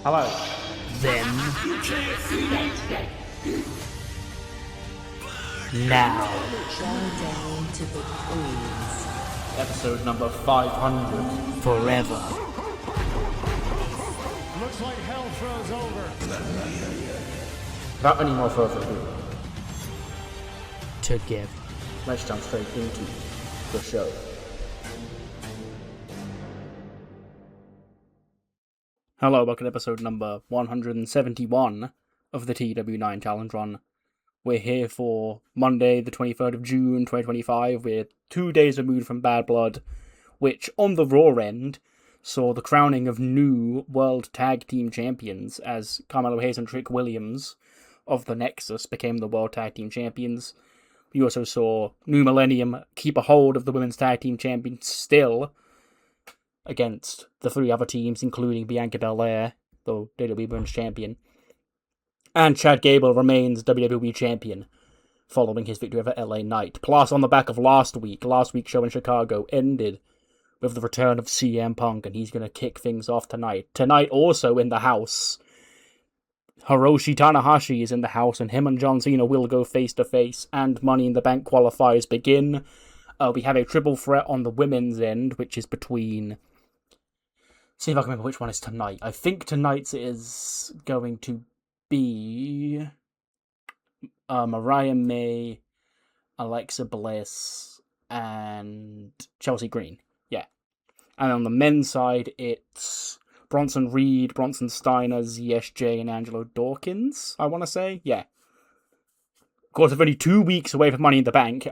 Hello. Then. Now. Bow down to the queens. Episode number 500. Forever. Looks like hell froze over. Without any more further ado, Together. let's jump straight into the show. Hello, welcome to episode number 171 of the TEW IX Challenge Run. We're here for Monday, the 23rd of June, 2025. We're 2 days removed from Bad Blood, which, on the Raw end, saw the crowning of new World Tag Team Champions, as Carmelo Hayes and Trick Williams of the Nexus became the World Tag Team Champions. We also saw New Millennium keep a hold of the Women's Tag Team Champions still, against the three other teams, including Bianca Belair, the WWE Women's Champion. And Chad Gable remains WWE Champion, following his victory over LA Knight. Plus, on the back of last week's show in Chicago ended with the return of CM Punk, and he's going to kick things off tonight. Tonight, also in the house, Hiroshi Tanahashi is in the house, and him and John Cena will go face-to-face, and Money in the Bank qualifiers begin. We have a triple threat on the women's end, which is between... See if I can remember which one is tonight. I think tonight's is going to be Mariah May, Alexa Bliss, and Chelsea Green. Yeah. And on the men's side, it's Bronson Reed, Bronson Steiner, ZSJ, and Angelo Dawkins, I want to say. Yeah. Of course, we're only 2 weeks away from Money in the Bank.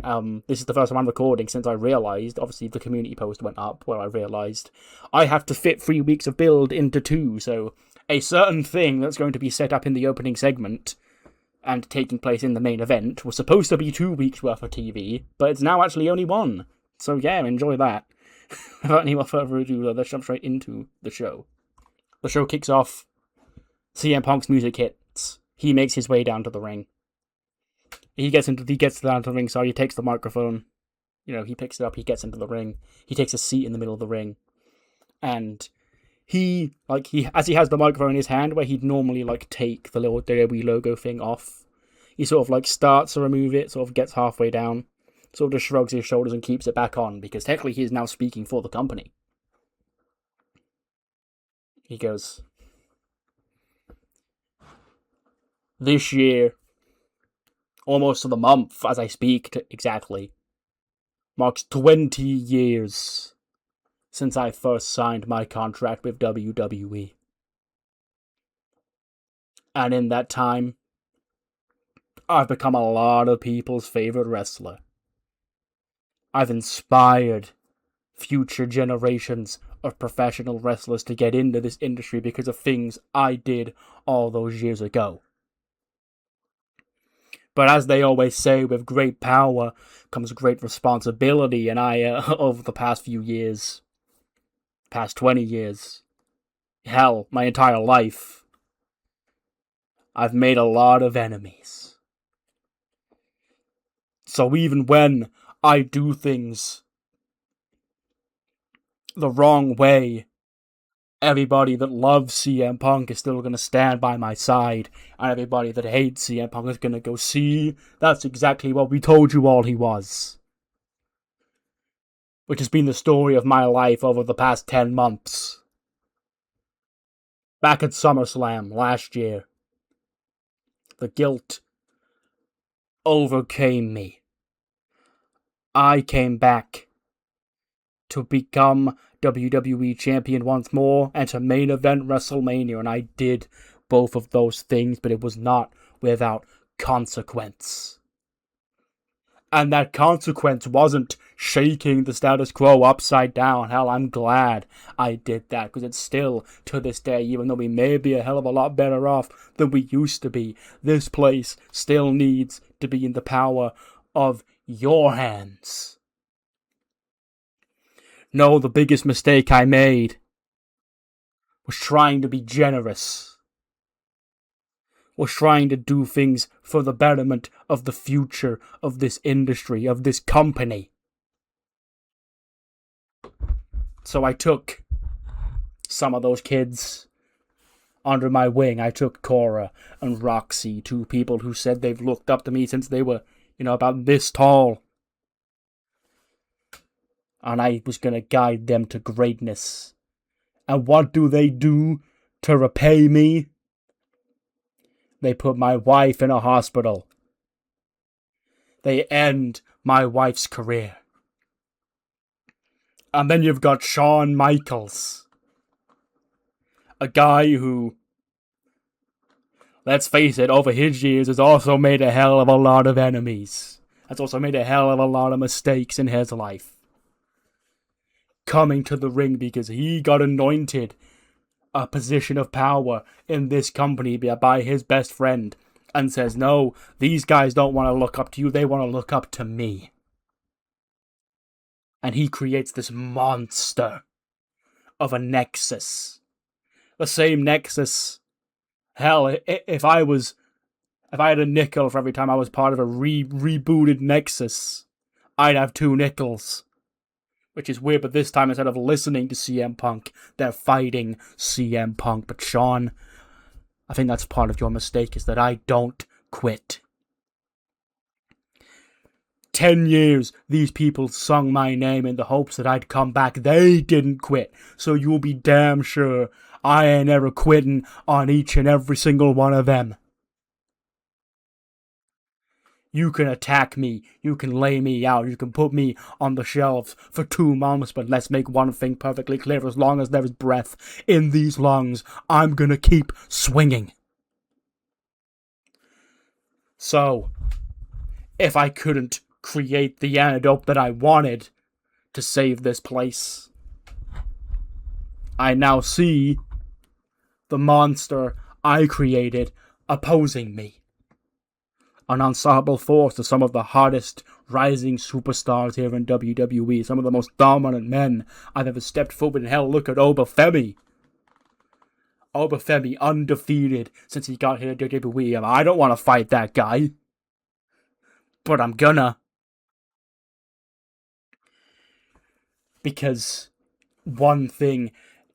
This is the first time I'm recording since I realised, obviously the community post went up where I realised I have to fit 3 weeks of build into 2, so a certain thing that's going to be set up in the opening segment and taking place in the main event was supposed to be 2 weeks worth of TV, but it's now actually only 1. So yeah, enjoy that. Without any more further ado, let's jump straight into the show. The show kicks off, CM Punk's music hits, he makes his way down to the ring. He gets down to the ring, so he takes the microphone. You know, he picks it up, he gets into the ring. He takes a seat in the middle of the ring. And as he has the microphone in his hand, where he'd normally, take the little WWE logo thing off, he sort of, starts to remove it, sort of gets halfway down, sort of just shrugs his shoulders and keeps it back on, because technically he is now speaking for the company. He goes, "This year, almost to the month as I speak exactly, marks 20 years since I first signed my contract with WWE. And in that time, I've become a lot of people's favorite wrestler. I've inspired future generations of professional wrestlers to get into this industry because of things I did all those years ago. But as they always say, with great power comes great responsibility, and I, over the past few years, past 20 years, hell, my entire life, I've made a lot of enemies. So even when I do things the wrong way, everybody that loves CM Punk is still going to stand by my side, and everybody that hates CM Punk is going to go, see, that's exactly what we told you all he was." Which has been the story of my life over the past 10 months. Back at SummerSlam last year, the guilt overcame me. I came back to become WWE Champion once more, and to main event WrestleMania, and I did both of those things, but it was not without consequence. And that consequence wasn't shaking the status quo upside down. Hell, I'm glad I did that, because it's still, to this day, even though we may be a hell of a lot better off than we used to be, this place still needs to be in the power of your hands. No, the biggest mistake I made was trying to be generous. Was trying to do things for the betterment of the future of this industry, of this company. So I took some of those kids Under my wing, I took Cora and Roxy, two people who said they've looked up to me since they were, about this tall. And I was going to guide them to greatness. And what do they do to repay me? They put my wife in a hospital. They end my wife's career. And then you've got Shawn Michaels. A guy who, let's face it, over his years has also made a hell of a lot of enemies. Has also made a hell of a lot of mistakes in his life. Coming to the ring because he got anointed a position of power in this company by his best friend. And says, no, these guys don't want to look up to you, they want to look up to me. And he creates this monster of a nexus. The same nexus. Hell, if I had a nickel for every time I was part of a rebooted nexus, I'd have 2 nickels. Which is weird, but this time instead of listening to CM Punk, they're fighting CM Punk. But Shawn, I think that's part of your mistake, is that I don't quit. 10 years, these people sung my name in the hopes that I'd come back. They didn't quit. So you'll be damn sure I ain't ever quitting on each and every single one of them. You can attack me, you can lay me out, you can put me on the shelves for 2 months, but let's make one thing perfectly clear. As long as there is breath in these lungs, I'm gonna keep swinging. So, if I couldn't create the antidote that I wanted to save this place, I now see the monster I created opposing me. An ensemble force of some of the hottest rising superstars here in WWE. Some of the most dominant men I've ever stepped foot in. Hell, look at Obafemi. Obafemi undefeated since he got here to WWE. I don't want to fight that guy. But I'm gonna. Because one thing,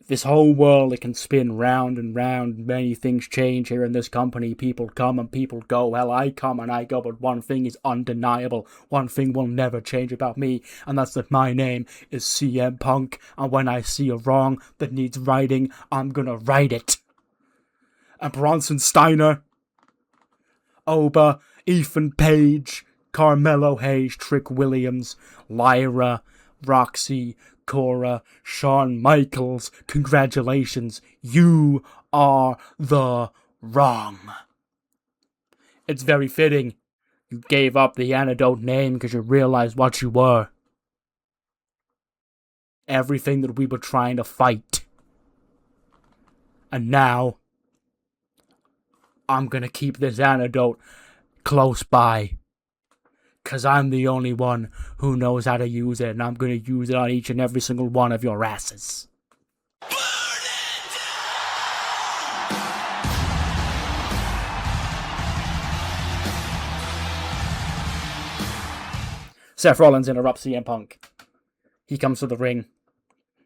this whole world, it can spin round and round. Many things change here in this company. People come and people go. Hell, I come and I go, but one thing is undeniable. One thing will never change about me, and that's that my name is CM Punk, and when I see a wrong that needs righting, I'm gonna right it. And Bronson Steiner, Oba, Ethan Page, Carmelo Hayes, Trick Williams, Lyra, Roxy, Cora, Shawn Michaels, congratulations, you are the wrong. It's very fitting you gave up the antidote name because you realized what you were. Everything that we were trying to fight. And now, I'm gonna keep this antidote close by. Because I'm the only one who knows how to use it, and I'm going to use it on each and every single one of your asses. Seth Rollins interrupts CM Punk. He comes to the ring.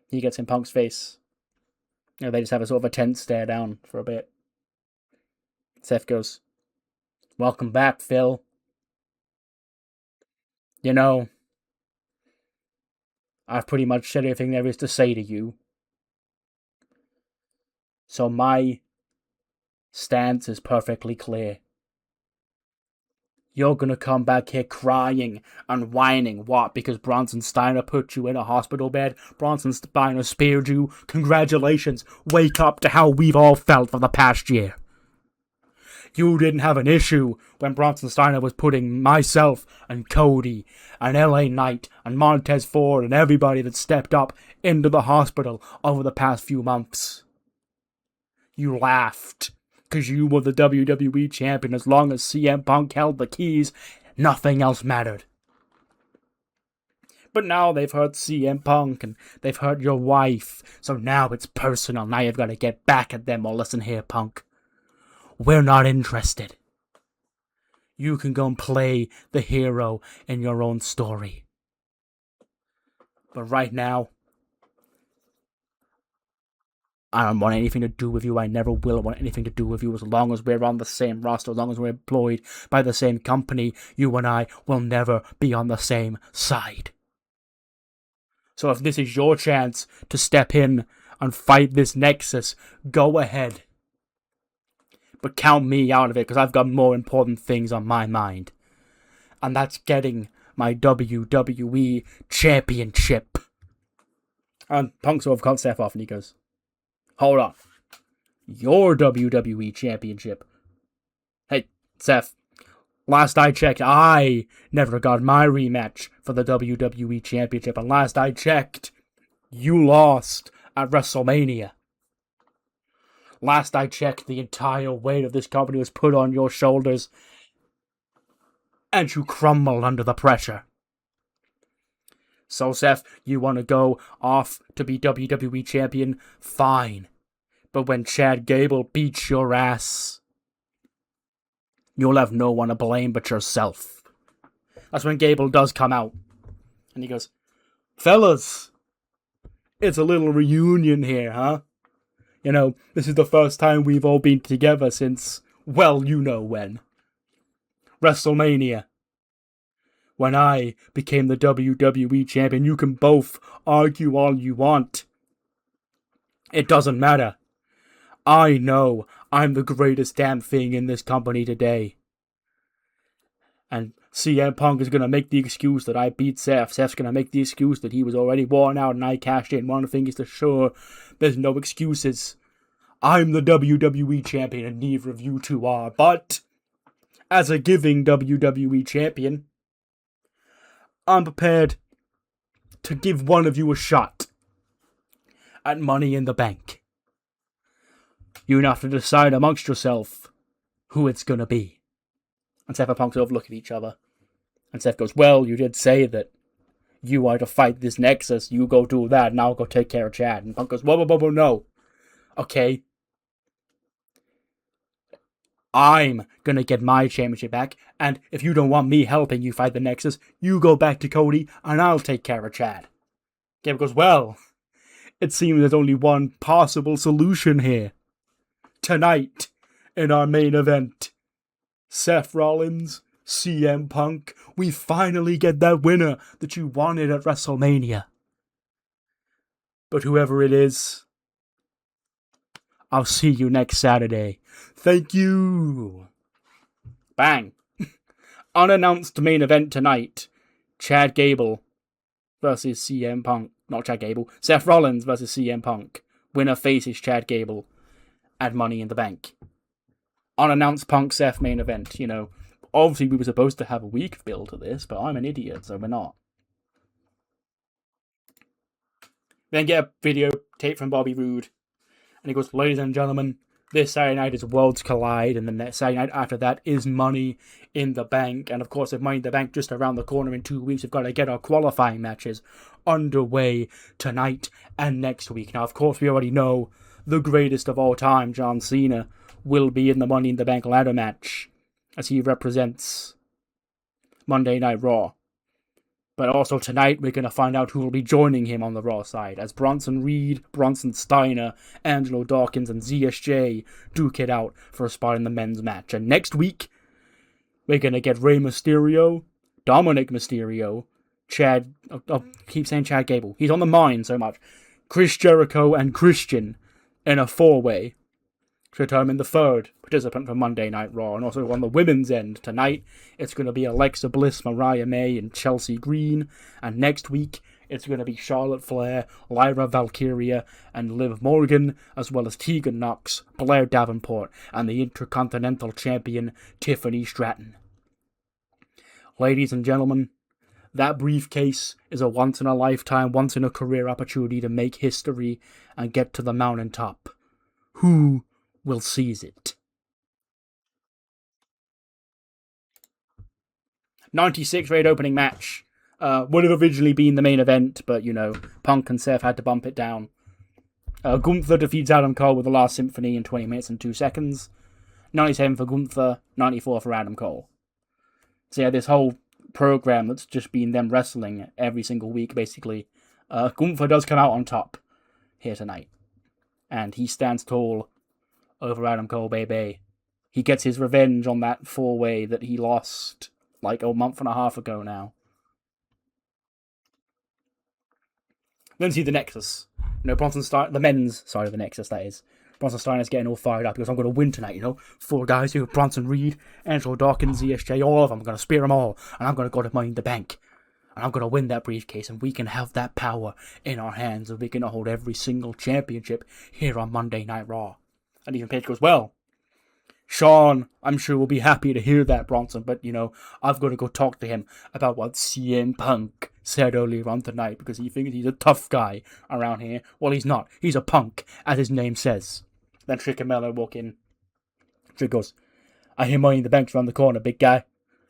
He gets in Punk's face. They just have a sort of a tense stare down for a bit. Seth goes, "Welcome back, Phil. You know, I've pretty much said everything there is to say to you. So my stance is perfectly clear. You're gonna come back here crying and whining. What? Because Bronson Steiner put you in a hospital bed? Bronson Steiner speared you? Congratulations. Wake up to how we've all felt for the past year. You didn't have an issue when Bronson Steiner was putting myself and Cody and LA Knight and Montez Ford and everybody that stepped up into the hospital over the past few months. You laughed because you were the WWE champion. As long as CM Punk held the keys, nothing else mattered. But now they've hurt CM Punk and they've hurt your wife, so now it's personal. Now you've got to get back at them. Well, listen here, Punk. We're not interested. You can go and play the hero in your own story. But right now, I don't want anything to do with you. I never will want anything to do with you as long as we're on the same roster, as long as we're employed by the same company. You and I will never be on the same side. So if this is your chance to step in and fight this Nexus, go ahead. But count me out of it, because I've got more important things on my mind. And that's getting my WWE Championship. And Punk sort of cut Seth off and he goes, hold on. Your WWE Championship. Hey, Seth. Last I checked, I never got my rematch for the WWE Championship. And last I checked, you lost at WrestleMania. Last I checked, the entire weight of this company was put on your shoulders. And you crumbled under the pressure. So, Seth, you want to go off to be WWE Champion? Fine. But when Chad Gable beats your ass, you'll have no one to blame but yourself. That's when Gable does come out. And he goes, fellas, it's a little reunion here, huh? You know, this is the first time we've all been together since, well, you know when. WrestleMania. When I became the WWE Champion, you can both argue all you want. It doesn't matter. I know I'm the greatest damn thing in this company today. And CM Punk is going to make the excuse that I beat Seth. Seth's going to make the excuse that he was already worn out and I cashed in. One thing is for sure, there's no excuses. I'm the WWE Champion and neither of you two are. But, as a giving WWE Champion, I'm prepared to give one of you a shot at Money in the Bank. You have to decide amongst yourself who it's going to be. And Seth and Punk sort of look at each other. And Seth goes, well, you did say that you are to fight this Nexus. You go do that and I'll go take care of Chad. And Punk goes, whoa, no. Okay. I'm gonna get my championship back, and if you don't want me helping you fight the Nexus, you go back to Cody, and I'll take care of Chad. Gable goes, well, it seems there's only one possible solution here. Tonight, in our main event, Seth Rollins, CM Punk, we finally get that winner that you wanted at WrestleMania. But whoever it is, I'll see you next Saturday. Thank you. Bang. Unannounced main event tonight. Chad Gable versus CM Punk. Not Chad Gable. Seth Rollins versus CM Punk. Winner faces Chad Gable at Money in the Bank. Unannounced Punk Seth main event. You know, obviously we were supposed to have a week build to this, but I'm an idiot, so we're not. Then get a video tape from Bobby Roode. And he goes, ladies and gentlemen, this Saturday night is Worlds Collide, and the next Saturday night after that is Money in the Bank. And of course, with Money in the Bank just around the corner in 2 weeks, we've got to get our qualifying matches underway tonight and next week. Now, of course, we already know the greatest of all time, John Cena, will be in the Money in the Bank ladder match as he represents Monday Night Raw. But also tonight, we're going to find out who will be joining him on the Raw side, as Bronson Reed, Bronson Steiner, Angelo Dawkins, and ZSJ duke it out for a spot in the men's match. And next week, we're going to get Rey Mysterio, Dominic Mysterio, Chad... I'll keep saying Chad Gable. He's on the mind so much. Chris Jericho and Christian in a four-way to determine the third participant for Monday Night Raw. And also on the women's end tonight, it's going to be Alexa Bliss, Mariah May, and Chelsea Green. And next week, it's going to be Charlotte Flair, Lyra Valkyria, and Liv Morgan, as well as Tegan Knox, Blair Davenport, and the Intercontinental Champion, Tiffany Stratton. Ladies and gentlemen, that briefcase is a once-in-a-lifetime, once-in-a-career opportunity to make history and get to the mountaintop. Who will seize it? 96 raid opening match. Would have originally been the main event, but, you know, Punk and Seth had to bump it down. Gunther defeats Adam Cole with the Last Symphony in 20 minutes and 2 seconds. 97 for Gunther, 94 for Adam Cole. So yeah, this whole program that's just been them wrestling every single week, basically. Gunther does come out on top here tonight. And he stands tall over Adam Cole, baby. He gets his revenge on that 4-way that he lost like a month and a half ago now. Then see the Nexus. Bronson Steiner, the men's side of the Nexus, that is. Bronson Steiner's getting all fired up because I'm going to win tonight, 4 guys here, Bronson Reed, Angelo Dawkins, ESJ, all of them. I'm going to spear them all. And I'm going to go to Money in the Bank. And I'm going to win that briefcase. And we can have that power in our hands. And we can hold every single championship here on Monday Night Raw. And even Page goes, well, Sean, I'm sure will be happy to hear that, Bronson. But, I've got to go talk to him about what CM Punk said earlier on tonight. Because he thinks he's a tough guy around here. Well, he's not. He's a punk, as his name says. Then Trick and Mello walk in. Trick goes, I hear Money in the Bank's around the corner, big guy.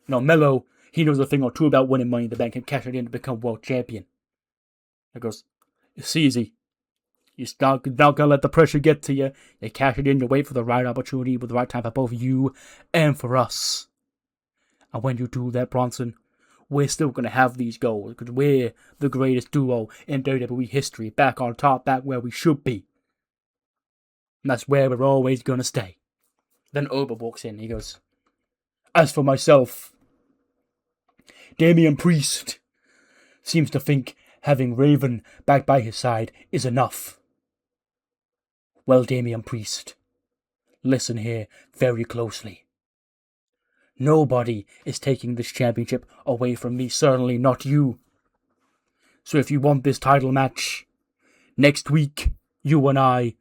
Mello, he knows a thing or two about winning Money in the Bank and cashing in to become world champion. He goes, it's easy. You're not going to let the pressure get to you. You cash it in, you wait for the right opportunity with the right time for both you and for us. And when you do that, Bronson, we're still going to have these goals because we're the greatest duo in WWE history, back on top, back where we should be. And that's where we're always going to stay. Then Oba walks in. He goes, as for myself, Damian Priest seems to think having Raven back by his side is enough. Well, Damian Priest, listen here very closely. Nobody is taking this championship away from me, certainly not you. So if you want this title match, next week, you and I,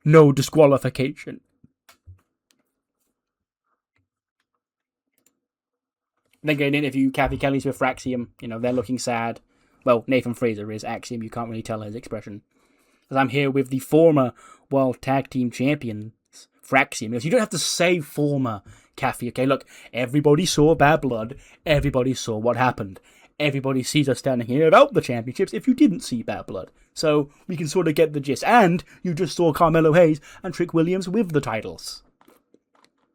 no disqualification. Then get an interview, Kathy Kelly's with Fraxium. They're looking sad. Well, Nathan Fraser is Axiom. You can't really tell his expression. Because I'm here with the former World Tag Team Champions, Fraxium. Because you don't have to say former, Kathy. Okay, look, everybody saw Bad Blood. Everybody saw what happened. Everybody sees us standing here about the championships if you didn't see Bad Blood. So we can sort of get the gist. And you just saw Carmelo Hayes and Trick Williams with the titles.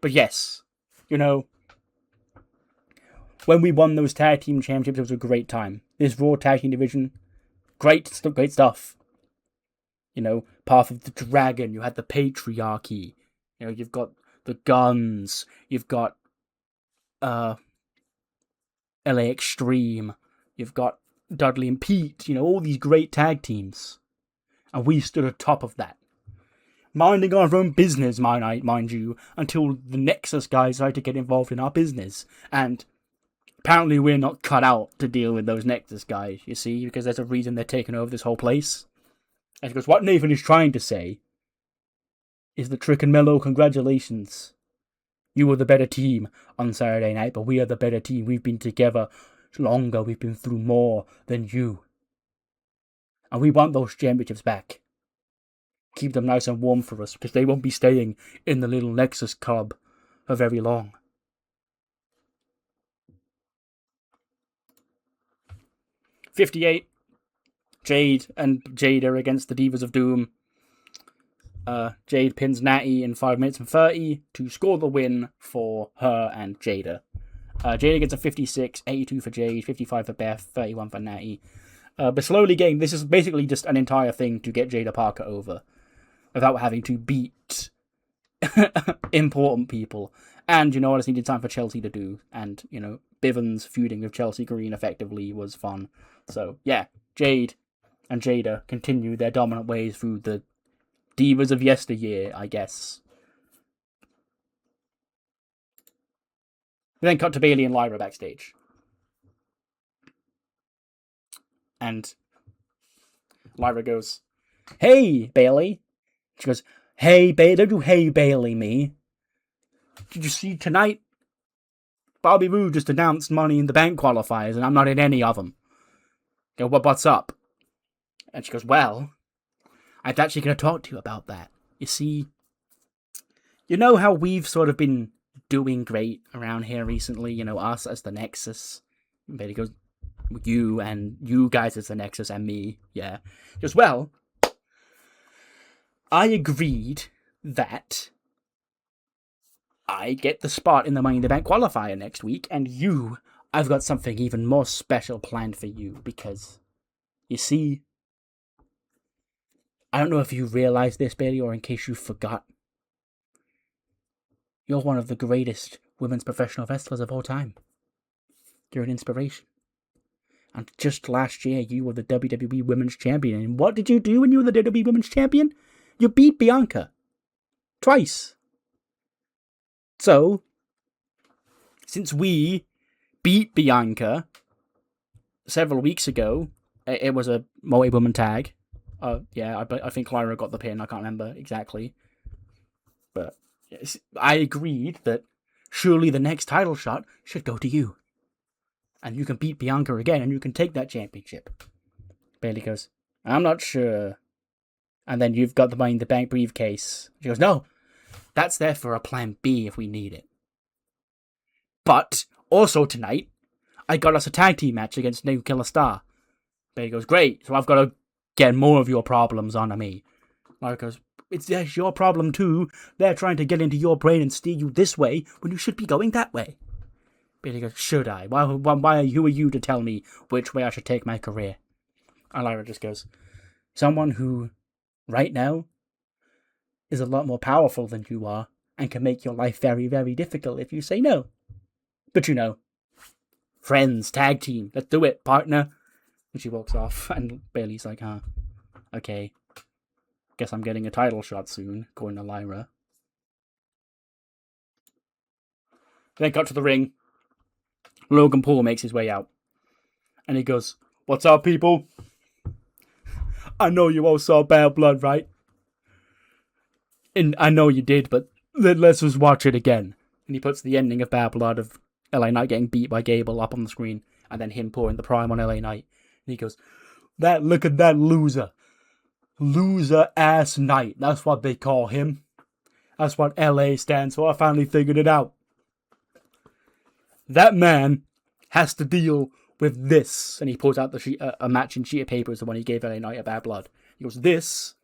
But yes, when we won those tag team championships, it was a great time. This Raw tag team division, great stuff. Path of the Dragon, you had the Patriarchy. You've got the Guns, you've got LA Extreme, you've got Dudley and Pete, all these great tag teams. And we stood atop of that. Minding our own business, mind you, until the Nexus guys tried to get involved in our business. And apparently we're not cut out to deal with those Nexus guys, you see, because there's a reason they're taking over this whole place. And because what Nathan is trying to say is that Trick and Mello, congratulations. You were the better team on Saturday night, but we are the better team. We've been together longer. We've been through more than you. And we want those championships back. Keep them nice and warm for us, because they won't be staying in the little Nexus Club for very long. '58. Jade and Jada against the Divas of Doom. Jade pins Natty in 5 minutes and 30 to score the win for her and Jada. Jada gets a 56, 82 for Jade, 55 for Beth, 31 for Natty. But slowly getting, this is basically just an entire thing to get Jada Parker over without having to beat important people. And I just needed time for Chelsea to do. And, Bivens feuding with Chelsea Green effectively was fun. So, yeah, Jade and Jada continue their dominant ways through the Divas of yesteryear, I guess. We then cut to Bayley and Lyra backstage. And Lyra goes, "Hey, Bayley." She goes, "Hey, Bayley, don't you hey, Bayley me. Did you see tonight? Bobby Roode just announced Money in the Bank qualifiers, and I'm not in any of them." I go, what's up? And she goes, "Well, I'm actually going to talk to you about that. You see, you know how we've sort of been doing great around here recently, us as the Nexus." And Bayley goes, "You and you guys as the Nexus and me, yeah." She goes, "Well, I agreed that I get the spot in the Money in the Bank qualifier next week, and I've got something even more special planned for you, because, you see, I don't know if you realize this, Bailey, or in case you forgot. You're one of the greatest women's professional wrestlers of all time. You're an inspiration. And just last year, you were the WWE Women's Champion. And what did you do when you were the WWE Women's Champion? You beat Bianca. Twice. So, since we beat Bianca several weeks ago, it was a multi-woman tag. I think Lyra got the pin. I can't remember exactly. But yes, I agreed that surely the next title shot should go to you. And you can beat Bianca again, and you can take that championship. Bailey goes, I'm not sure. And then you've got the Money in the Bank briefcase. She goes, no, that's there for a plan B if we need it. But, also tonight, I got us a tag team match against New Killer Star. Bailey goes, great, so I've got to get more of your problems onto me. Lyra goes, it's your problem too. They're trying to get into your brain and steer you this way when you should be going that way. Bailey goes, should I? Who are you to tell me which way I should take my career? And Lyra just goes, someone who, right now, is a lot more powerful than you are and can make your life very, very difficult if you say no. But you know, friends, tag team, let's do it, partner. And she walks off, and Bailey's like, okay. Guess I'm getting a title shot soon, according to Lyra. Then cut to the ring. Logan Paul makes his way out. And he goes, what's up, people? I know you all saw Bad Blood, right? And I know you did, but let's just watch it again. And he puts the ending of Bad Blood of LA Knight getting beat by Gable up on the screen, and then him pouring the prime on LA Knight. And he goes, look at that loser. Loser-ass Knight. That's what they call him. That's what LA stands for. I finally figured it out. That man has to deal with this. And he pulls out a matching sheet of paper, the one he gave LA Knight at Bad Blood. He goes, this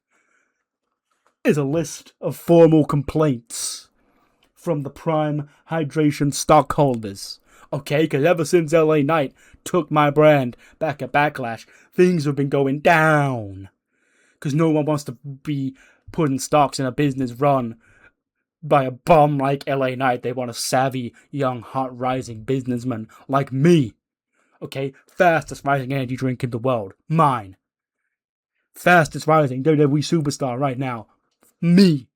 is a list of formal complaints from the Prime Hydration stockholders. Okay, because ever since LA Knight took my brand back at Backlash, things have been going down. Because no one wants to be putting stocks in a business run by a bum like LA Knight. They want a savvy, young, hot, rising businessman like me. Okay? Fastest rising energy drink in the world. Mine. Fastest rising WWE superstar right now. Me.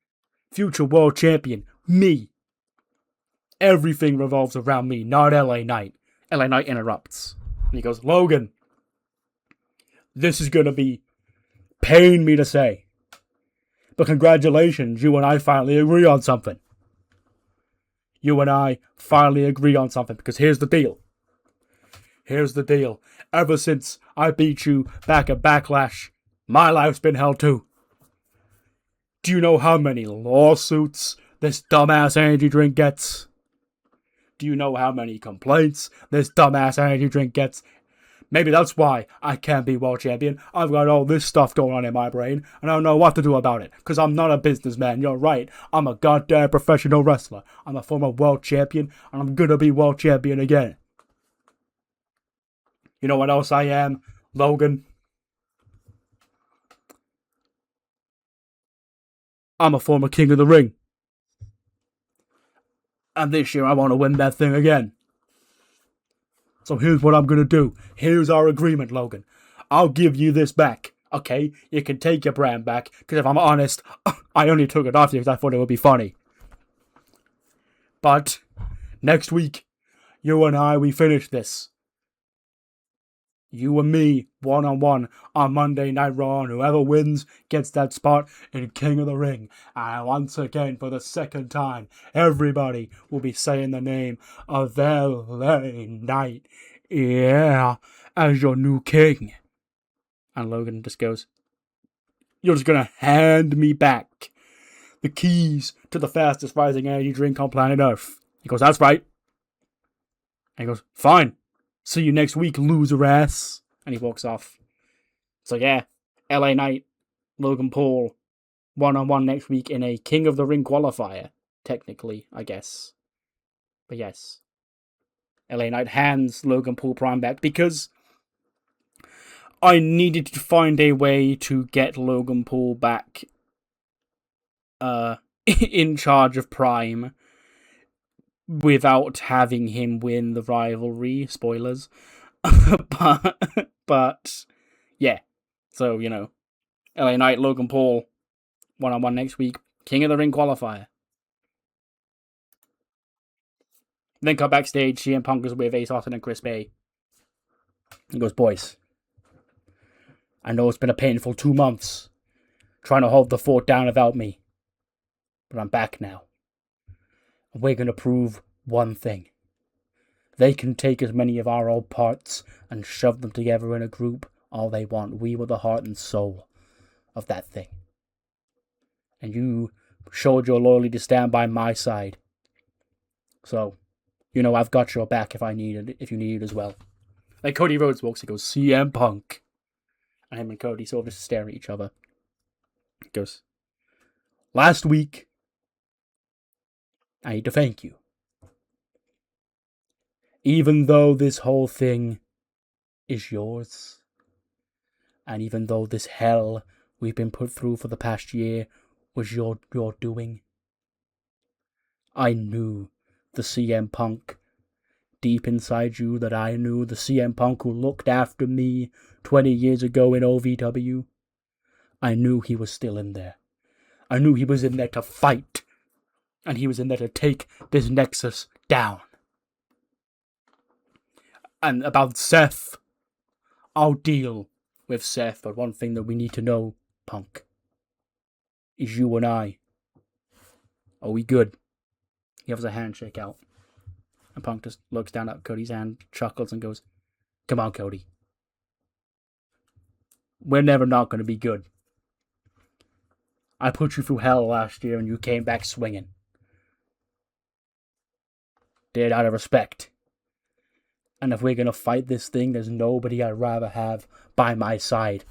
Future world champion. Me. Everything revolves around me, not LA Knight. LA Knight interrupts. And he goes, Logan, this is going to be pain me to say. But congratulations, you and I finally agree on something. You and I finally agree on something, because here's the deal. Here's the deal. Ever since I beat you back at Backlash, my life's been hell too. Do you know how many lawsuits this dumbass energy drink gets? Do you know how many complaints this dumbass energy drink gets? Maybe that's why I can't be world champion. I've got all this stuff going on in my brain, and I don't know what to do about it, because I'm not a businessman. You're right. I'm a goddamn professional wrestler. I'm a former world champion, and I'm gonna be world champion again. You know what else I am, Logan? I'm a former king of the ring. And this year I want to win that thing again. So here's what I'm going to do. Here's our agreement, Logan. I'll give you this back, okay? You can take your brand back, because if I'm honest, I only took it off you because I thought it would be funny. But next week, you and I, we finish this. You and me, one-on-one, on Monday Night Raw, and whoever wins gets that spot in King of the Ring. And once again, for the second time, everybody will be saying the name of LA Knight, yeah, as your new king. And Logan just goes, you're just gonna hand me back the keys to the fastest rising energy drink on planet Earth. He goes, that's right. And he goes, fine. See you next week, loser ass. And he walks off. So yeah, LA Knight, Logan Paul, one-on-one next week in a King of the Ring qualifier. Technically, I guess. But yes. LA Knight hands Logan Paul Prime back because I needed to find a way to get Logan Paul back in charge of Prime without having him win the rivalry. Spoilers. but yeah. So, LA Knight, Logan Paul, 1-on-1 next week. King of the Ring qualifier. Then cut backstage, CM Punk is with Ace Austin and Chris Bay. He goes, boys, I know it's been a painful 2 months trying to hold the fort down without me, but I'm back now. And we're going to prove one thing. They can take as many of our old parts and shove them together in a group all they want. We were the heart and soul of that thing. And you showed your loyalty to stand by my side. So, I've got your back if you need it as well. Like Cody Rhodes walks, he goes, CM Punk. And him and Cody sort of just stare at each other. He goes, last week, I need to thank you. Even though this whole thing is yours, and even though this hell we've been put through for the past year was your doing, I knew the CM Punk deep inside you that I knew, the CM Punk who looked after me 20 years ago in OVW. I knew he was still in there. I knew he was in there to fight, and he was in there to take this Nexus down. And about Seth, I'll deal with Seth, but one thing that we need to know, Punk, is you and I. Are we good? He has a handshake out. And Punk just looks down at Cody's hand, chuckles, and goes, come on, Cody. We're never not going to be good. I put you through hell last year and you came back swinging. Did out of respect. And if we're going to fight this thing, there's nobody I'd rather have by my side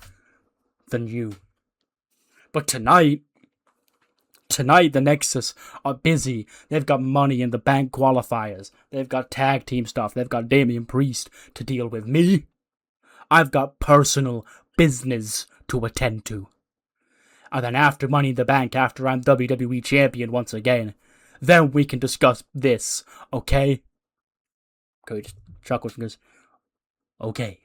than you. But tonight, the Nexus are busy. They've got Money in the Bank qualifiers. They've got tag team stuff. They've got Damian Priest to deal with. Me, I've got personal business to attend to. And then after Money in the Bank, after I'm WWE Champion once again, then we can discuss this, okay? Cody just chuckles and goes, okay.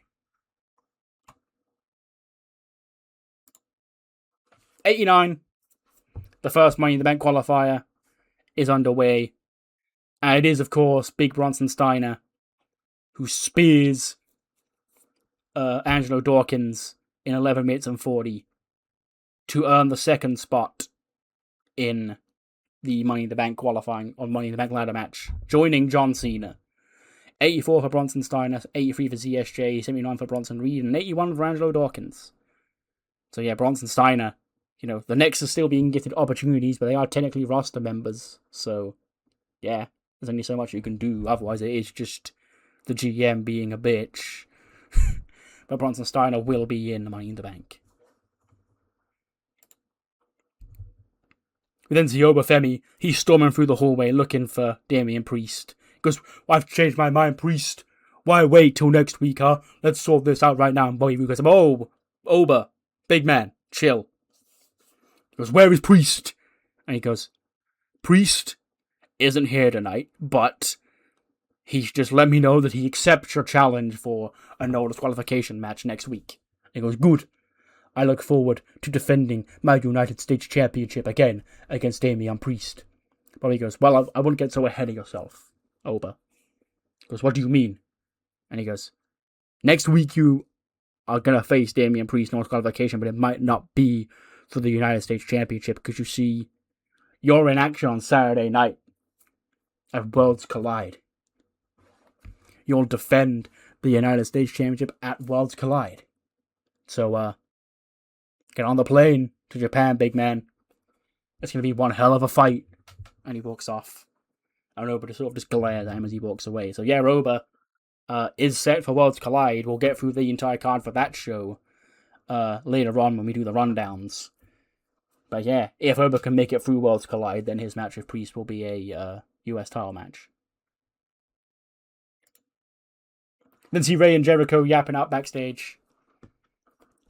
89. The first Money in the Bank qualifier is underway. And it is, of course, Big Bronson Steiner who spears Angelo Dawkins in 11 minutes and 40 to earn the second spot in the Money in the Bank qualifying on Money in the Bank ladder match, joining John Cena. 84 for Bronson Steiner, 83 for ZSJ, 79 for Bronson Reed, and 81 for Angelo Dawkins. So yeah, Bronson Steiner, the Nexus still being gifted opportunities, but they are technically roster members. So, yeah, there's only so much you can do. Otherwise, it is just the GM being a bitch. But Bronson Steiner will be in Money in the Bank. We then see Obafemi. He's storming through the hallway looking for Damian Priest. He goes, I've changed my mind, Priest. Why wait till next week, huh? Let's sort this out right now. And Bobby goes, Oba, big man, chill. He goes, where is Priest? And he goes, Priest isn't here tonight, but he's just let me know that he accepts your challenge for a no disqualification match next week. And he goes, good. I look forward to defending my United States Championship again against Damian Priest. Bobby goes, well, I wouldn't get so ahead of yourself, Oba. He goes, what do you mean? And he goes, next week you are going to face Damian Priest no disqualification, but it might not be for the United States Championship, because you see, you're in action on Saturday night at Worlds Collide. You'll defend the United States Championship at Worlds Collide. So, get on the plane to Japan, big man. It's going to be one hell of a fight. And he walks off. And Roba just sort of just glares at him as he walks away. So yeah, Roba is set for Worlds Collide. We'll get through the entire card for that show later on when we do the rundowns. But yeah, if Roba can make it through Worlds Collide, then his match with Priest will be a US title match. Then see Ray and Jericho yapping out backstage.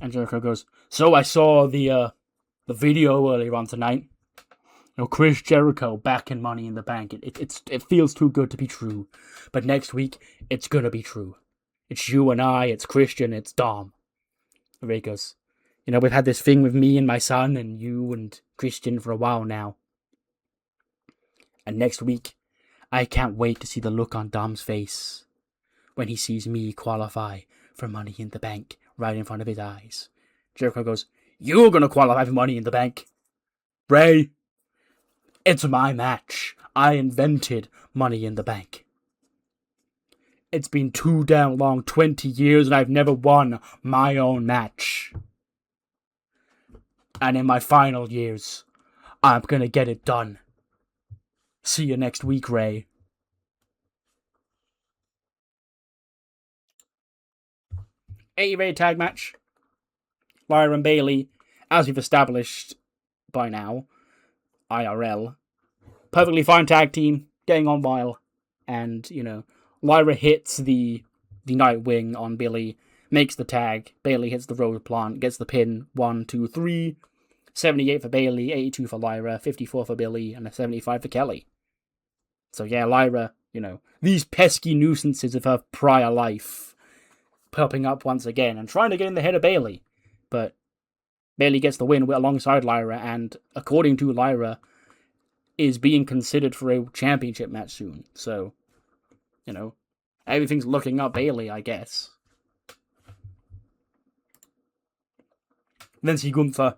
And Jericho goes, so I saw the video earlier on tonight. Chris Jericho back in Money in the Bank. It feels too good to be true. But next week, it's gonna be true. It's you and I, it's Christian, it's Dom. And Ray goes, we've had this thing with me and my son and you and Christian for a while now. And next week, I can't wait to see the look on Dom's face when he sees me qualify for Money in the Bank right in front of his eyes. Jericho goes, you're gonna qualify for Money in the Bank. Ray, it's my match. I invented Money in the Bank. It's been too damn long, 20 years, and I've never won my own match. And in my final years, I'm gonna get it done. See you next week, Ray. Eight-way tag match. Lyra and Bayley, as we've established by now, IRL, perfectly fine tag team, getting on well, and, Lyra hits the Nightwing on Billy, makes the tag, Bayley hits the road plant, gets the pin, 1, 2, 3, 78 for Bayley, 82 for Lyra, 54 for Billy, and a 75 for Kelly. So yeah, Lyra, these pesky nuisances of her prior life, popping up once again, and trying to get in the head of Bayley. But Bayley gets the win alongside Lyra, and according to Lyra, is being considered for a championship match soon. So, everything's looking up Bayley, I guess. Then see Gunther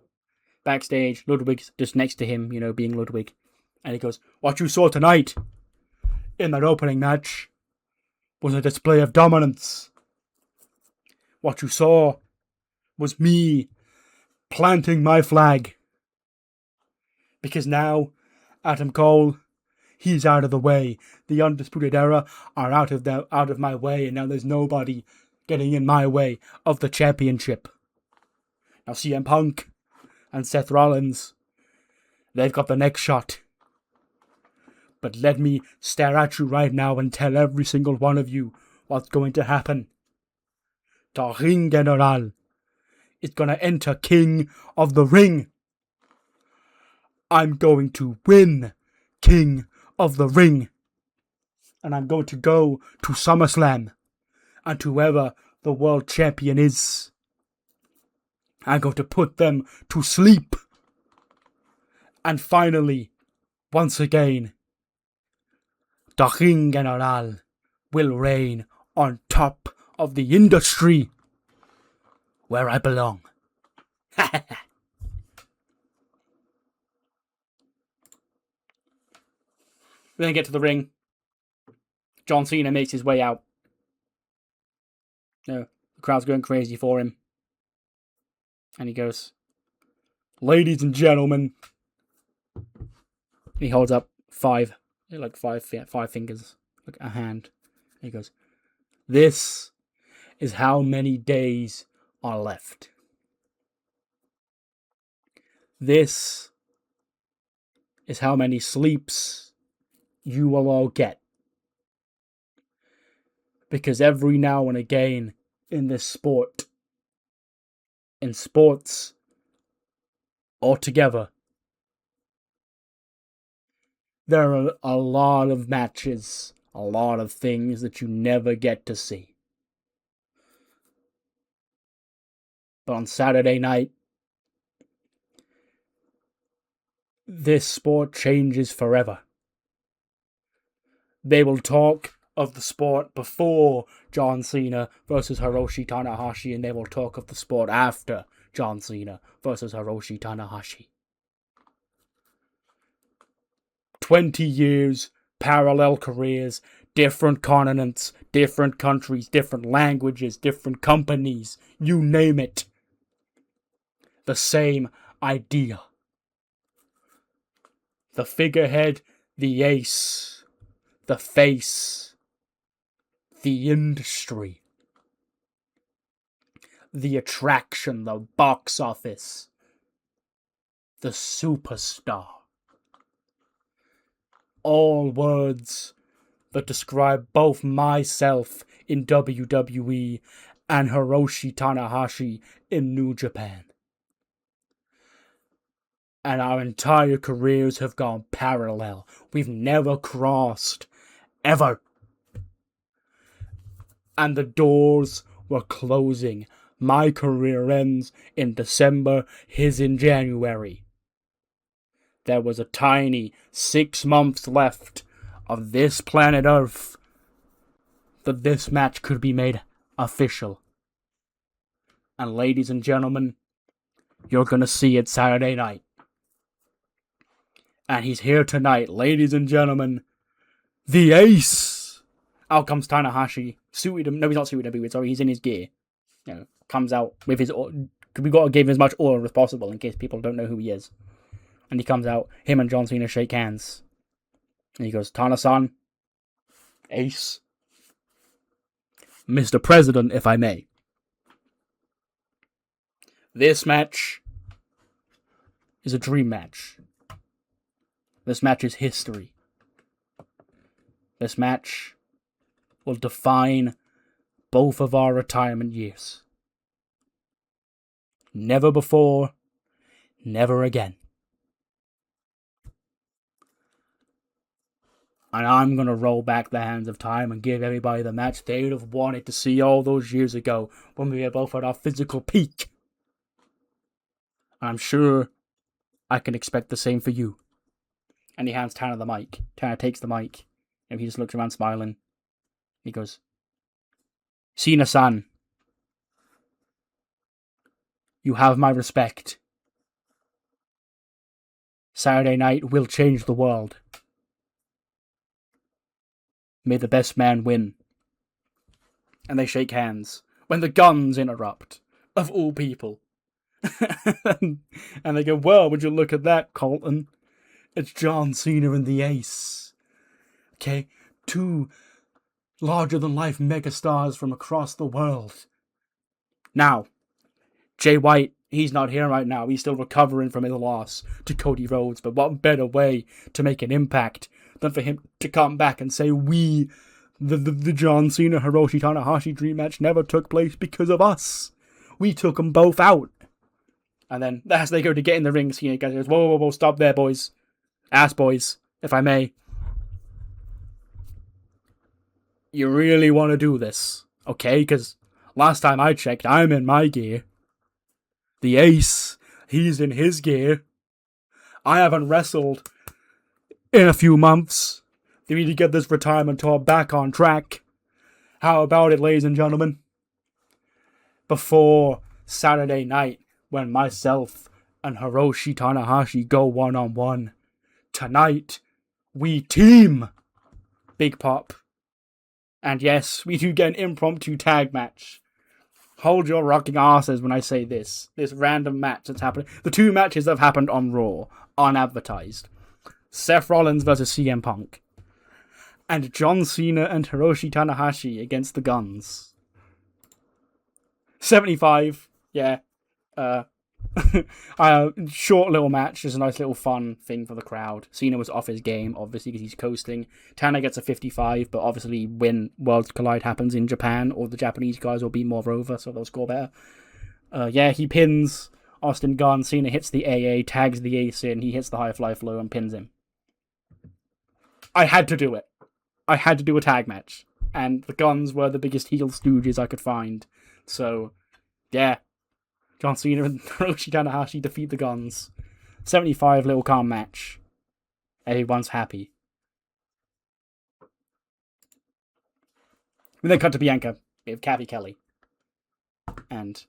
backstage. Ludwig's just next to him, being Ludwig. And he goes, what you saw tonight in that opening match was a display of dominance. What you saw was me planting my flag. Because now, Adam Cole, he's out of the way. The Undisputed Era are out of my way, and now there's nobody getting in my way of the championship. Now CM Punk and Seth Rollins, they've got the next shot. But let me stare at you right now and tell every single one of you what's going to happen. The Ring General is going to enter King of the Ring. I'm going to win King of the Ring. And I'm going to go to SummerSlam. And whoever the world champion is, I'm going to put them to sleep. And finally, once again, the Ring General will reign on top of the industry, where I belong. We then get to the ring. John Cena makes his way out. The crowd's going crazy for him. And he goes, ladies and gentlemen. He holds up five fingers, like a hand. And he goes, this is how many days are left. This is how many sleeps you will all get. Because every now and again in this sport, in sports altogether, there are a lot of matches, a lot of things that you never get to see. But on Saturday night, this sport changes forever. They will talk of the sport before John Cena versus Hiroshi Tanahashi, and they will talk of the sport after John Cena versus Hiroshi Tanahashi. 20 years, parallel careers, different continents, different countries, different languages, different companies, you name it. The same idea. The figurehead, the ace, the face, the industry, the attraction, the box office, the superstar. All words that describe both myself in WWE and Hiroshi Tanahashi in New Japan. And our entire careers have gone parallel. We've never crossed. Ever. And the doors were closing. My career ends in December, his in January. There was a tiny 6 months left of this planet Earth that this match could be made official. And ladies and gentlemen, you're gonna see it Saturday night. And he's here tonight, ladies and gentlemen. The Ace! Out comes Tanahashi. Suited him. No, he's not suited him. Sorry, he's in his gear. You know, comes out with his... We've got to give him as much order as possible in case people don't know who he is. And he comes out. Him and John Cena shake hands. And he goes, Tana-san. Ace. Mr. President, if I may. This match is a dream match. This match is history. This match will define both of our retirement years. Never before, never again. And I'm going to roll back the hands of time and give everybody the match they would have wanted to see all those years ago when we were both at our physical peak. And I'm sure I can expect the same for you. And he hands Tanner the mic. Tanner takes the mic. And he just looks around smiling. He goes, Cena-san, you have my respect. Saturday night will change the world. May the best man win. And they shake hands. When the Guns interrupt. Of all people. And they go, well, would you look at that, Colton? It's John Cena and the Ace. Okay? 2 larger-than-life megastars from across the world. Now, Jay White, he's not here right now. He's still recovering from his loss to Cody Rhodes. But what better way to make an impact than for him to come back and say, the John Cena Hiroshi Tanahashi dream match never took place because of us. We took them both out. And then, as they go to get in the ring, Cena goes, whoa, stop there, boys. Ass boys, if I may. You really want to do this, okay? Because last time I checked, I'm in my gear. The Ace, he's in his gear. I haven't wrestled in a few months. We need to get this retirement tour back on track. How about it, ladies and gentlemen? Before Saturday night, when myself and Hiroshi Tanahashi go one-on-one, tonight, we team. Big pop. And yes, we do get an impromptu tag match. Hold your rocking asses when I say this. This random match that's happening. The 2 matches that have happened on Raw, unadvertised. Seth Rollins versus CM Punk. And John Cena and Hiroshi Tanahashi against the Guns. 75, yeah. Short little match, just a nice little fun thing for the crowd. Cena was off his game, obviously, because he's coasting. Tanner gets a 55, but obviously when Worlds Collide happens in Japan, all the Japanese guys will be more over, so they'll score better. He pins Austin Gunn. Cena hits the AA, tags the Ace in, he hits the high fly flow and pins him. I had to do it. I had to do a tag match. And the Guns were the biggest heel stooges I could find. So, yeah. John Cena and Hiroshi Tanahashi defeat the Guns. 75 little calm match. Everyone's happy. We then cut to Bianca with Kathy Kelly. And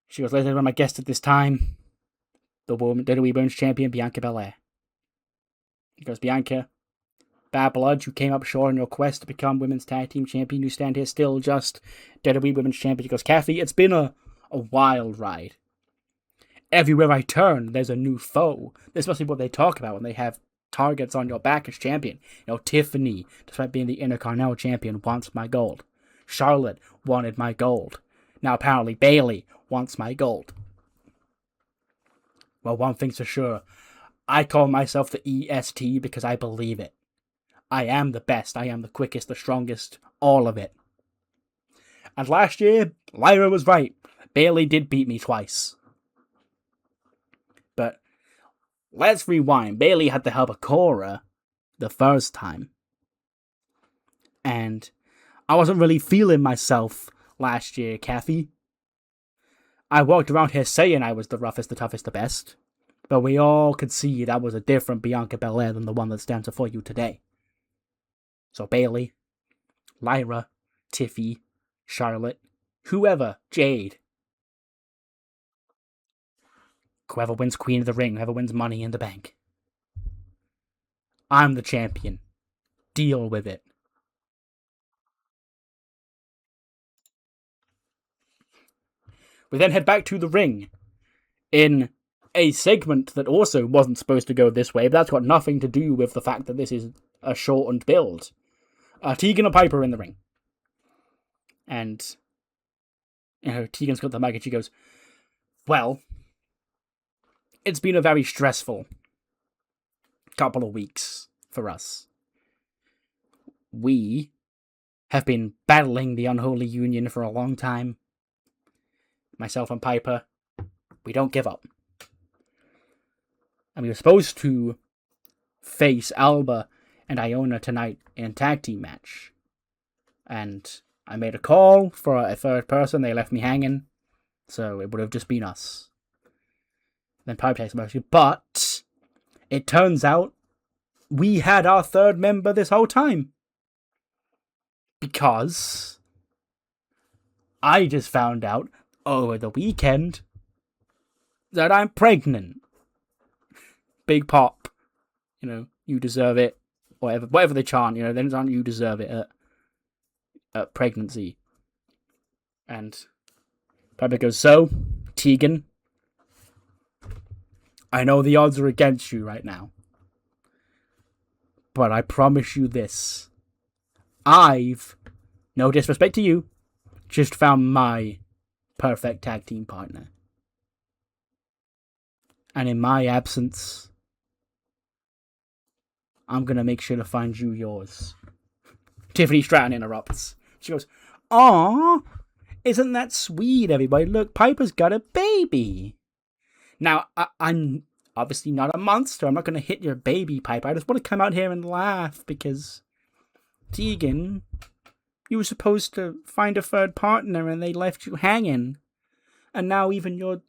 she goes, ladies and gentlemen, my guest at this time, the WWE Women's Champion, Bianca Belair. He goes, Bianca, bad blood, you came up short on your quest to become Women's Tag Team Champion. You stand here still just WWE Women's Champion. He goes, Kathy, it's been a wild ride. Everywhere I turn, there's a new foe. This must be what they talk about when they have targets on your back as champion. You know, Tiffany, despite being the Intercontinental Champion, wants my gold. Charlotte wanted my gold. Now apparently Bayley wants my gold. Well, one thing's for sure. I call myself the EST because I believe it. I am the best. I am the quickest, the strongest, all of it. And last year, Lyra was right. Bayley did beat me twice. But let's rewind. Bayley had the help of Cora the first time. And I wasn't really feeling myself last year, Kathy. I walked around here saying I was the roughest, the toughest, the best. But we all could see that was a different Bianca Belair than the one that stands before you today. So Bayley, Lyra, Tiffy, Charlotte, whoever, Jade. Whoever wins Queen of the Ring, whoever wins Money in the Bank. I'm the champion. Deal with it. We then head back to the ring in a segment that also wasn't supposed to go this way, but that's got nothing to do with the fact that this is a shortened build. Tegan and Piper in the ring. And, Tegan's got the mic and she goes, well, it's been a very stressful couple of weeks for us. We have been battling the unholy union for a long time. Myself and Piper, we don't give up. And we were supposed to face Alba and Iona tonight in a tag team match. And I made a call for a third person, they left me hanging, so it would have just been us. Then Piper takes about you, but it turns out we had our third member this whole time. Because I just found out over the weekend that I'm pregnant. Big pop. You deserve it. Whatever they chant, then it's on you deserve it at pregnancy. And Piper goes, so, Tegan, I know the odds are against you right now. But I promise you this. I've, no disrespect to you, just found my perfect tag team partner. And in my absence, I'm gonna make sure to find you yours. Tiffany Stratton interrupts. She goes, "Aw, isn't that sweet, everybody? Look, Piper's got a baby." Now, I'm obviously not a monster. I'm not gonna hit your baby, Piper. I just want to come out here and laugh because, Tegan, you were supposed to find a third partner and they left you hanging. And now even your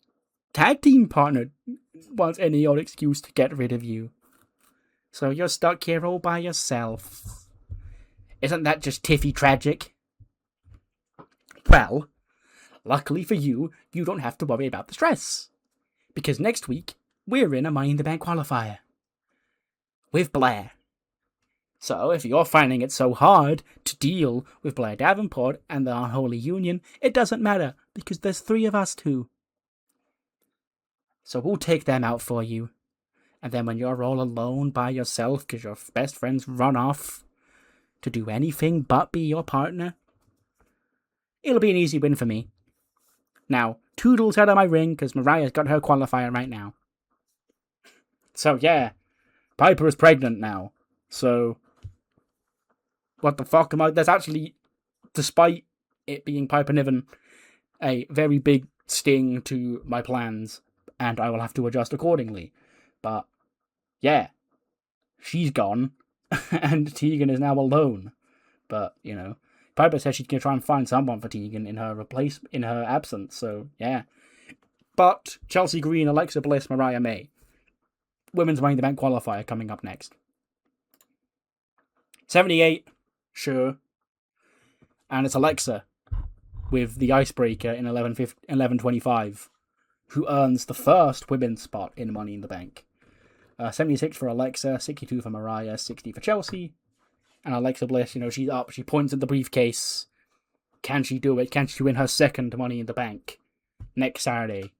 tag team partner wants any old excuse to get rid of you. So you're stuck here all by yourself. Isn't that just Tiffy tragic? Well, luckily for you, you don't have to worry about the stress. Because next week, we're in a Money in the Bank qualifier. With Blair. So, if you're finding it so hard to deal with Blair Davenport and the Unholy Union, it doesn't matter, because there's 3 of us too. So we'll take them out for you. And then when you're all alone by yourself, because your best friends run off to do anything but be your partner, it'll be an easy win for me. Now, Toodles out of my ring, because Mariah's got her qualifier right now. So yeah, Piper is pregnant now. So, what the fuck am I? There's actually, despite it being Piper Niven, a very big sting to my plans, and I will have to adjust accordingly. But, yeah, she's gone, and Tegan is now alone. But, Piper says she's going to try and find someone for Tegan in her absence, so, yeah. But, Chelsea Green, Alexa Bliss, Mariah May. Women's Money in the Bank qualifier coming up next. 78, sure. And it's Alexa with the icebreaker in 11:25, who earns the first women's spot in Money in the Bank. 76 for Alexa, 62 for Mariah, 60 for Chelsea. And Alexa Bliss, she's up, she points at the briefcase. Can she do it? Can she win her second Money in the Bank next Saturday?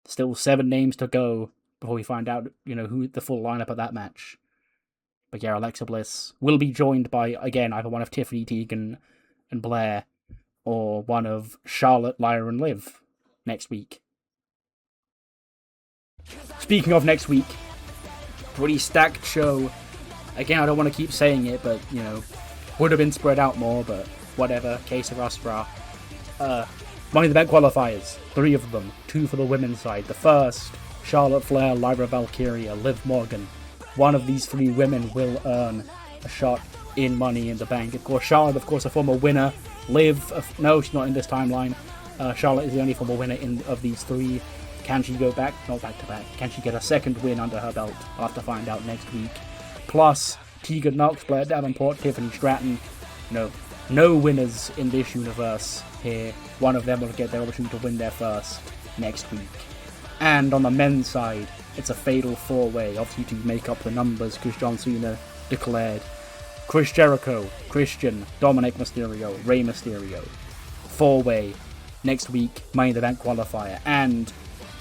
Still 7 names to go before we find out, who the full lineup of that match. But yeah, Alexa Bliss will be joined by, again, either one of Tiffany, Tegan, and Blair, or one of Charlotte, Lyra, and Liv next week. Speaking of next week, pretty stacked show. Again, I don't want to keep saying it, but, would have been spread out more, but whatever, que sera, sera. Money in the Bank qualifiers, 3 of them, 2 for the women's side. The first, Charlotte Flair, Lyra Valkyria, Liv Morgan. One of these 3 women will earn a shot in Money in the Bank. Of course, Charlotte, of course, a former winner. Liv, no, she's not in this timeline. Charlotte is the only former winner of these 3. Can she go back? Not back to back. Can she get a second win under her belt? I'll have to find out next week. Plus, Tegan Knox, Blair Davenport, Tiffany Stratton. No winners in this universe here. One of them will get their opportunity to win their first next week. And on the men's side, it's a fatal 4-way, obviously to make up the numbers, because John Cena declared Chris Jericho, Christian, Dominic Mysterio, Rey Mysterio. 4-way, next week, Money in the Bank qualifier. And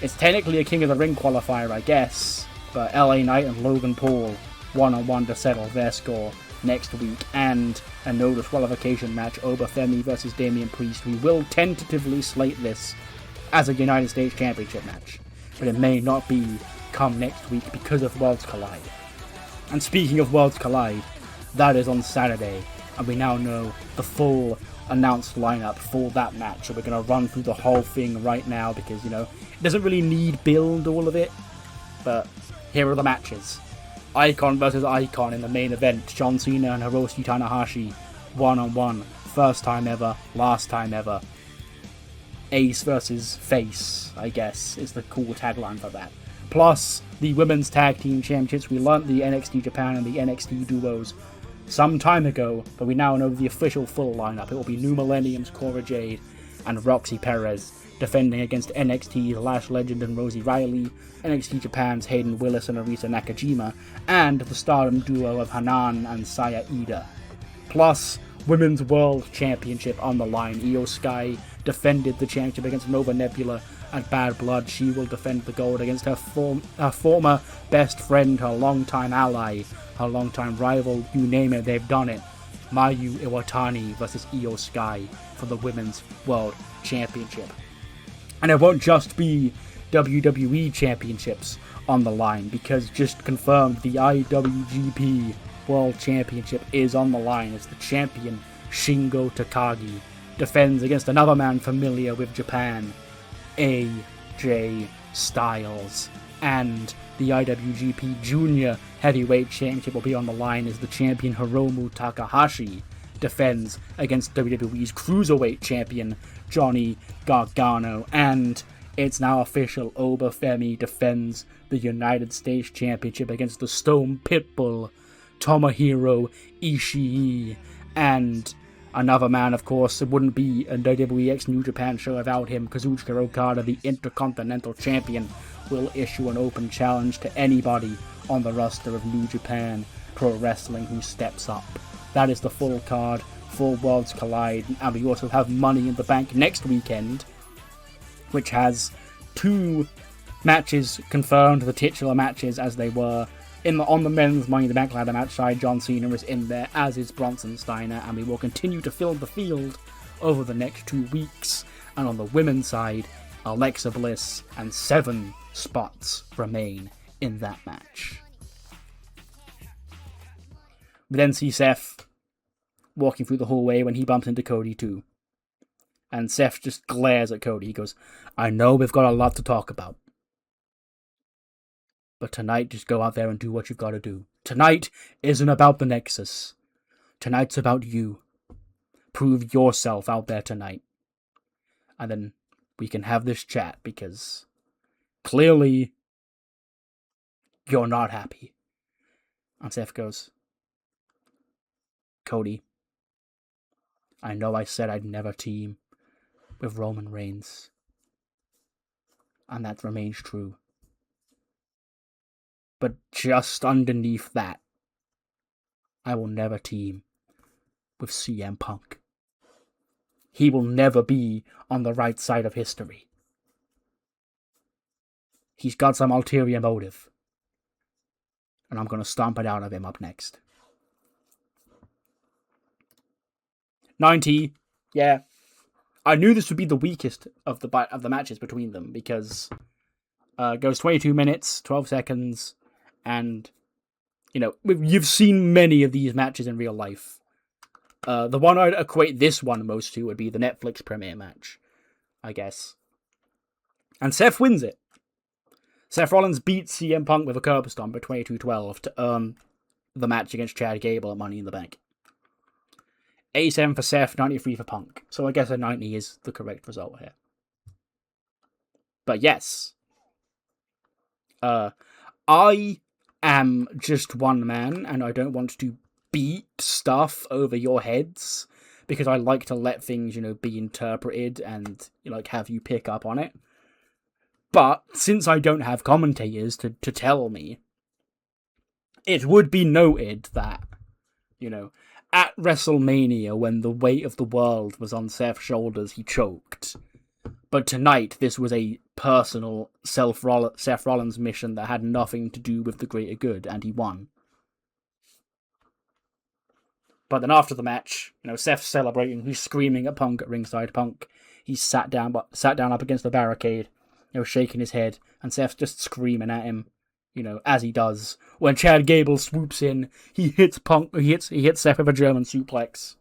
it's technically a King of the Ring qualifier, I guess, but LA Knight and Logan Paul, 1-on-1 to settle their score next weke, and a no disqualification match, Obafemi versus Damian Priest. We will tentatively slate this as a United States Championship match, but it may not be come next week because of Worlds Collide. And speaking of Worlds Collide, that is on Saturday, and we now know the full announced lineup for that match, so we're going to run through the whole thing right now because, it doesn't really need build, all of it, but here are the matches. Icon versus Icon in the main event. John Cena and Hiroshi Tanahashi, 1-on-1. First time ever, last time ever. Ace versus Face, I guess, is the cool tagline for that. Plus, the Women's Tag Team Championships. We learnt the NXT Japan and the NXT duos some time ago, but we now know the official full lineup. It will be New Millennium's Cora Jade and Roxy Perez, defending against NXT's Lash Legend and Rosie Riley, NXT Japan's Hayden Willis and Arisa Nakajima, and the Stardom duo of Hanan and Saya Ida. Plus, Women's World Championship on the line. IYO SKY defended the championship against Nova Nebula and Bad Blood. She will defend the gold against her former best friend, her longtime ally, her longtime rival, you name it, they've done it. Mayu Iwatani versus IYO SKY for the Women's World Championship. And it won't just be WWE Championships on the line, because just confirmed the IWGP World Championship is on the line as the champion Shingo Takagi defends against another man familiar with Japan, AJ Styles. And the IWGP Junior Heavyweight Championship will be on the line as the champion Hiromu Takahashi defends against WWE's Cruiserweight Champion Johnny Gargano. And it's now official, Obafemi defends the United States Championship against the Stone Pitbull Tomohiro Ishii. And another man, of course, it wouldn't be a WWE X New Japan show without him. Kazuchika Okada, the Intercontinental Champion, will issue an open challenge to anybody on the roster of New Japan Pro Wrestling who steps up. That is the full card for Worlds Collide, and we also have Money in the Bank next weekend, which has 2 matches confirmed, the titular matches as they were. On the men's Money in the Bank ladder match side, John Cena is in there, as is Bronson Steiner, and we will continue to fill the field over the next 2 weeks. And on the women's side, Alexa Bliss, and 7 spots remain in that match. We then see Seth walking through the hallway when he bumps into Cody too. And Seth just glares at Cody. He goes, I know we've got a lot to talk about, but tonight just go out there and do what you've got to do. Tonight isn't about the Nexus. Tonight's about you. Prove yourself out there tonight. And then we can have this chat, because clearly you're not happy. And Seth goes, Cody, I know I said I'd never team with Roman Reigns, and that remains true. But just underneath that, I will never team with CM Punk. He will never be on the right side of history. He's got some ulterior motive, and I'm going to stomp it out of him up next. 90, yeah. I knew this would be the weakest of the matches between them, because it goes 22 minutes, 12 seconds, and, you've seen many of these matches in real life. The one I'd equate this one most to would be the Netflix premiere match, I guess. And Seth wins it. Seth Rollins beats CM Punk with a curb stomp at 22-12 to earn the match against Chad Gable at Money in the Bank. 87 for Seth, 93 for Punk. So I guess a 90 is the correct result here. But yes. I am just one man, and I don't want to beat stuff over your heads, because I like to let things, be interpreted and, have you pick up on it. But since I don't have commentators to tell me, it would be noted that, at WrestleMania, when the weight of the world was on Seth's shoulders, he choked. But tonight, this was a personal Seth Rollins mission that had nothing to do with the greater good, and he won. But then after the match, Seth's celebrating, he's screaming at Punk at ringside. Punk, he's sat down up against the barricade, shaking his head, and Seth's just screaming at him, as he does. When Chad Gable swoops in, he hits Seth with a German suplex.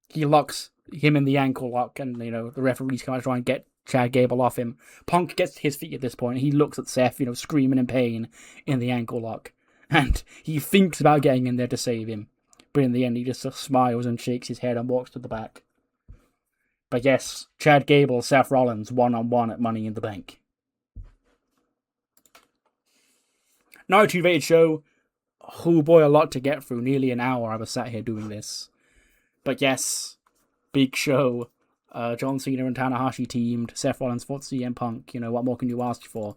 He locks him in the ankle lock, and, the referee's kind of trying to get Chad Gable off him. Punk gets to his feet at this point. He looks at Seth, screaming in pain in the ankle lock. And he thinks about getting in there to save him. But in the end, he just smiles and shakes his head and walks to the back. But yes, Chad Gable, Seth Rollins, 1-on-1 at Money in the Bank. Night 2 rated show. Oh boy, a lot to get through. Nearly an hour I was sat here doing this. But yes, big show. John Cena and Tanahashi teamed. Seth Rollins fought CM Punk. What more can you ask for?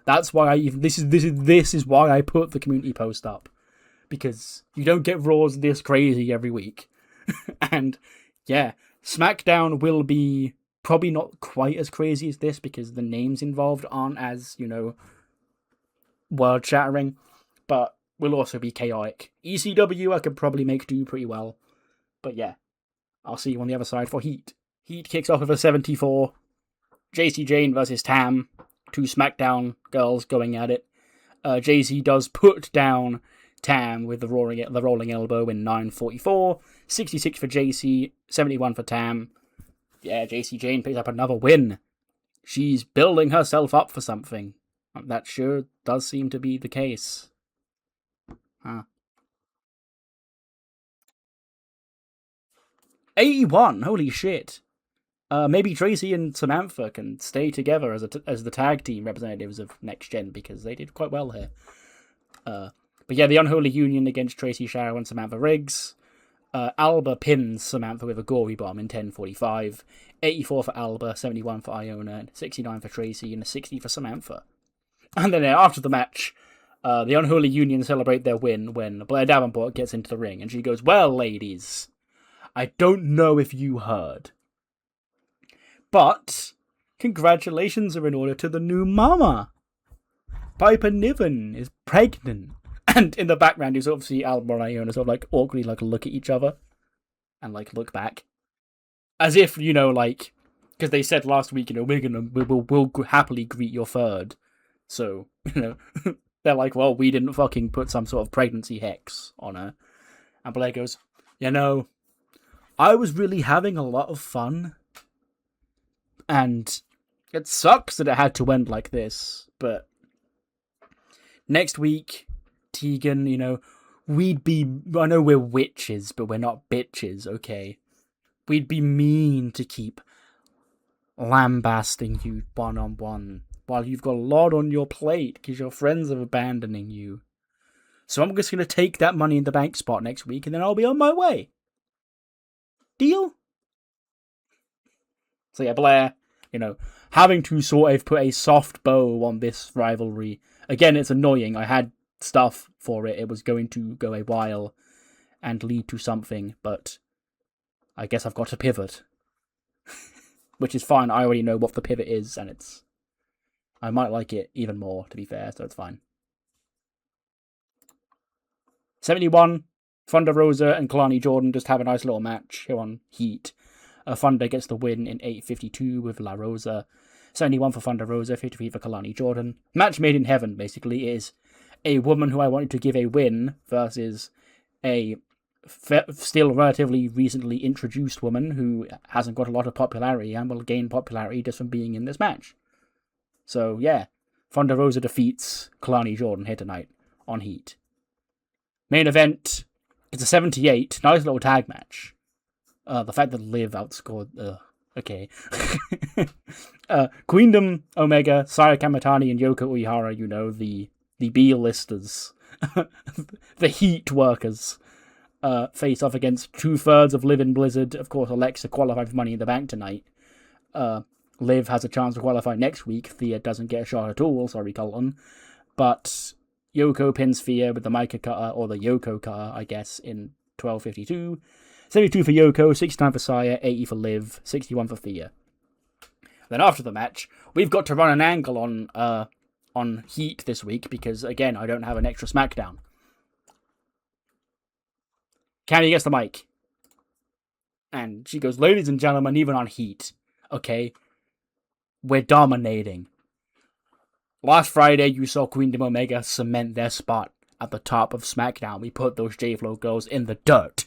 That's why this is why I put the community post up, because you don't get Raws this crazy every week. And yeah, SmackDown will be probably not quite as crazy as this, because the names involved aren't as world shattering, but will also be chaotic. ECW I could probably make do pretty well, but yeah, I'll see you on the other side for Heat. Heat kicks off with a 74. JC Jane versus Tam. Two SmackDown girls going at it. JC does put down Tam with the rolling elbow in 9:44. 66 for JC, 71 for Tam. Yeah, JC Jane picks up another win. She's building herself up for something. That sure does seem to be the case. Huh. 81, holy shit. Maybe Tracy and Samantha can stay together as the tag team representatives of Next Gen, because they did quite well here. But yeah, the Unholy Union against Tracy Sharrow and Samantha Riggs. Alba pins Samantha with a gory bomb in 10:45. 84 for Alba, 71 for Iona, 69 for Tracy, and a 60 for Samantha. And then after the match, the Unholy Union celebrate their win when Blair Davenport gets into the ring, and she goes, "Well, ladies, I don't know if you heard, but congratulations are in order to the new mama. Piper Niven is pregnant." And in the background, you sort of see Alba and Iona sort of awkwardly look at each other and look back, as if because they said last week, we'll happily greet your third. So they're like, well, we didn't fucking put some sort of pregnancy hex on her. And Blair goes, I was really having a lot of fun, and it sucks that it had to end like this, but next week, Tegan, I know we're witches, but we're not bitches, okay? We'd be mean to keep lambasting you one-on-one while you've got a lot on your plate because your friends are abandoning you. So I'm just going to take that Money in the Bank spot next week, and then I'll be on my way. Deal? So yeah, Blair, having to sort of put a soft bow on this rivalry. Again, it's annoying. I had stuff for it. It was going to go a while and lead to something, but I guess I've got to pivot. Which is fine. I already know what the pivot is, and I might like it even more, to be fair, so it's fine. 71, Thunder Rosa and Kelani Jordan just have a nice little match here on Heat. Thunder gets the win in 8:52 with La Rosa. 71 for Thunder Rosa, 53 for Kelani Jordan. Match made in heaven, basically, is a woman who I wanted to give a win versus a still relatively recently introduced woman who hasn't got a lot of popularity and will gain popularity just from being in this match. So, yeah. Thunder Rosa defeats Kelani Jordan here tonight on Heat. Main event, it's a 78. Nice little tag match. The fact that Liv outscored... okay. Queendom, Omega, Saya Kamitani, and Yoko Uehara, you know, the B-listers. The Heat workers. Face off against 2/3 of Liv and Blizzard. Of course, Alexa qualified for Money in the Bank tonight. Liv has a chance to qualify next week. Thea doesn't get a shot at all. Sorry, Colton. But Yoko pins Thea with the Micah cutter, or the Yoko cutter, I guess, in 12:52. 72 for Yoko, 69 for Saya, 80 for Liv, 61 for Thea. Then after the match, we've got to run an angle on Heat this week because, again, I don't have an extra SmackDown. Cammy gets the mic. And she goes, ladies and gentlemen, even on Heat, okay, we're dominating. Last Friday, you saw Queendom Omega cement their spot at the top of SmackDown. We put those J-Flow girls in the dirt.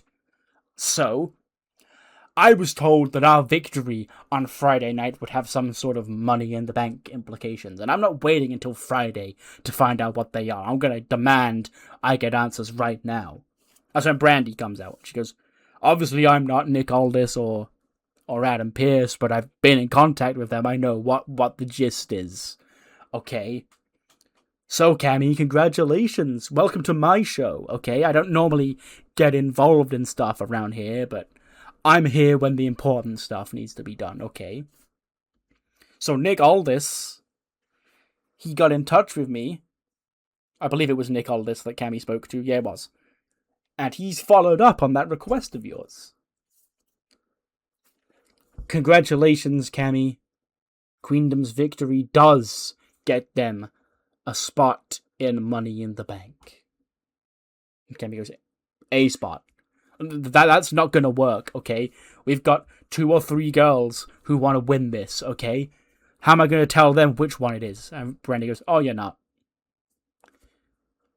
So, I was told that our victory on Friday night would have some sort of Money in the Bank implications. And I'm not waiting until Friday to find out what they are. I'm going to demand I get answers right now. That's when Brandy comes out. She goes, obviously I'm not Nick Aldis or Adam Pearce, but I've been in contact with them. I know what the gist is. Okay. So, Cammy, congratulations. Welcome to my show, okay? I don't normally get involved in stuff around here, but I'm here when the important stuff needs to be done, okay? So, Nick Aldis, he got in touch with me. I believe it was Nick Aldis that Cammy spoke to. Yeah, it was. And he's followed up on that request of yours. Congratulations, Cammy. Queendom's victory does get them a spot in Money in the Bank. Cammy goes, a spot. That's not gonna work, okay? We've got 2 or 3 girls who want to win this, okay? How am I gonna tell them which one it is? And Brandy goes, oh, you're not.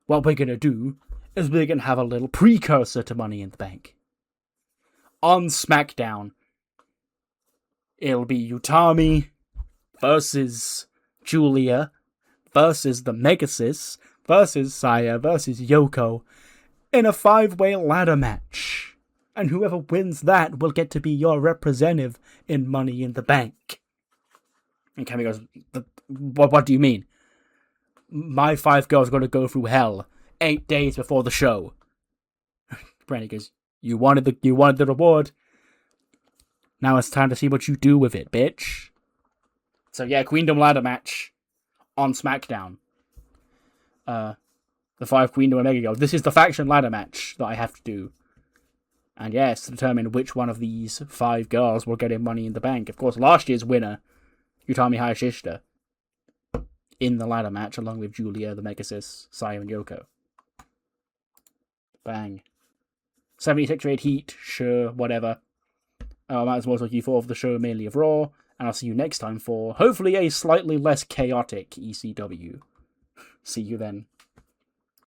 What we're gonna do is we're gonna have a little precursor to Money in the Bank. On SmackDown, it'll be Utami versus Julia versus the Megasis versus Saya versus Yoko in a 5-way ladder match. And whoever wins that will get to be your representative in Money in the Bank. And Cammy goes, what do you mean? My 5 girls are going to go through hell 8 days before the show. Brandy goes, you wanted the reward. Now it's time to see what you do with it, bitch. So yeah, Queendom ladder match on SmackDown. The 5 Queendom Omega girls. This is the faction ladder match that I have to do. And yes, to determine which one of these 5 girls will get in Money in the Bank. Of course, last year's winner, Utami Hayashishita, in the ladder match, along with Julia, the Megasis, Saya, and Yoko. Bang. 76 rated Heat, sure, whatever. I might as well talk you for the show, mainly of Raw, and I'll see you next time for, hopefully, a slightly less chaotic ECW. See you then.